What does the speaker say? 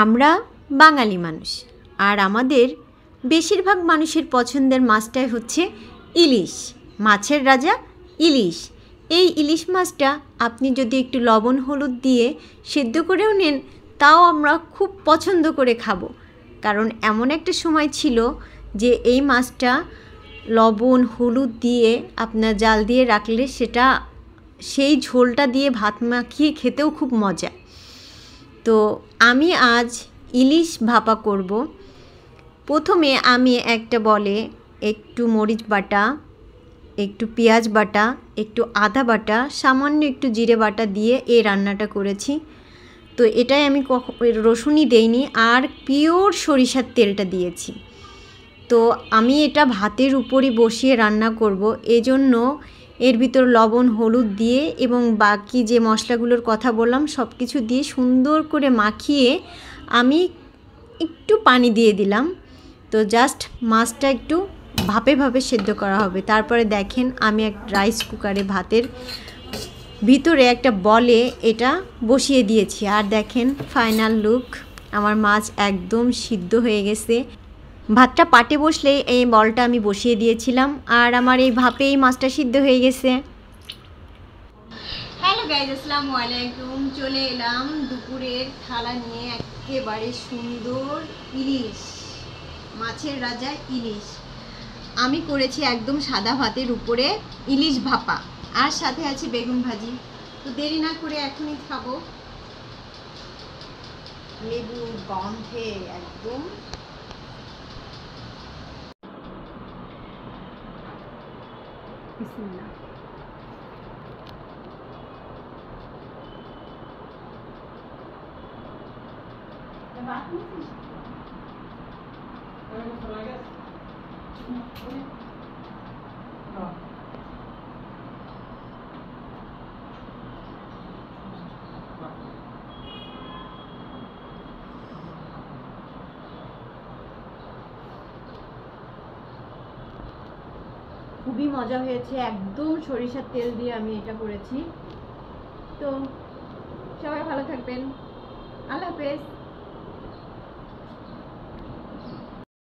আমরা বাঙালি মানুষ, আর আমাদের বেশিরভাগ মানুষের পছন্দের মাছটাই হচ্ছে ইলিশ। মাছের রাজা ইলিশ। এই ইলিশ মাছটা আপনি যদি একটু লবণ হলুদ দিয়ে সেদ্ধ করেও নেন, তাও আমরা খুব পছন্দ করে খাবো। কারণ এমন একটা সময় ছিল যে এই মাছটা লবণ হলুদ দিয়ে আপনার জাল দিয়ে রাখলে সেটা সেই ঝোলটা দিয়ে ভাত মাখিয়ে খেতেও খুব মজা। তো আমি আজ ইলিশ ভাপা করব। প্রথমে আমি একটা বলে একটু মরিচ বাটা, একটু পেঁয়াজ বাটা, একটু আদা বাটা, সামান্য একটু জিরে বাটা দিয়ে এই রান্নাটা করেছি। তো এটাই আমি রসুনই দেইনি, আর পিওর সরিষার তেলটা দিয়েছি। তো আমি এটা ভাতের উপরই বসিয়ে রান্না করব, এজন্য এর ভিতর লবণ হলুদ দিয়ে এবং বাকি যে মশলাগুলোর কথা বললাম সব কিছু দিয়ে সুন্দর করে মাখিয়ে আমি একটু পানি দিয়ে দিলাম। তো জাস্ট মাছটা একটু ভাপে ভাপে সেদ্ধ করা হবে। তারপরে দেখেন আমি এক রাইস কুকারে ভাতের ভিতরে একটা বলে এটা বসিয়ে দিয়েছি। আর দেখেন ফাইনাল লুক, আমার মাছ একদম সিদ্ধ হয়ে গেছে। ভাতটা পাটে বসলে এই বলটা আমি বসিয়ে দিয়েছিলাম, আর আমার এই ভাপে এই মাছটা সিদ্ধ হয়ে গেছে। হ্যালো গাইজ, আসসালামু আলাইকুম। চলে এলাম দুপুরের থালা নিয়ে, একেবারে সুন্দর ইলিশ, মাছের রাজা ইলিশ। আমি করেছি একদম সাদা ভাতের উপরে ইলিশ ভাপা, আর সাথে আছে বেগুন ভাজি। তো দেরি না করে এখনই খাবো। লেবুর গন্ধে একদম বিসমিল্লাহ। খুবই মজা হয়েছে, একদম সরিষার তেল দিয়ে আমি এটা করেছি। তো সবাই ভালো থাকবেন, আল্লাহ হাফেজ।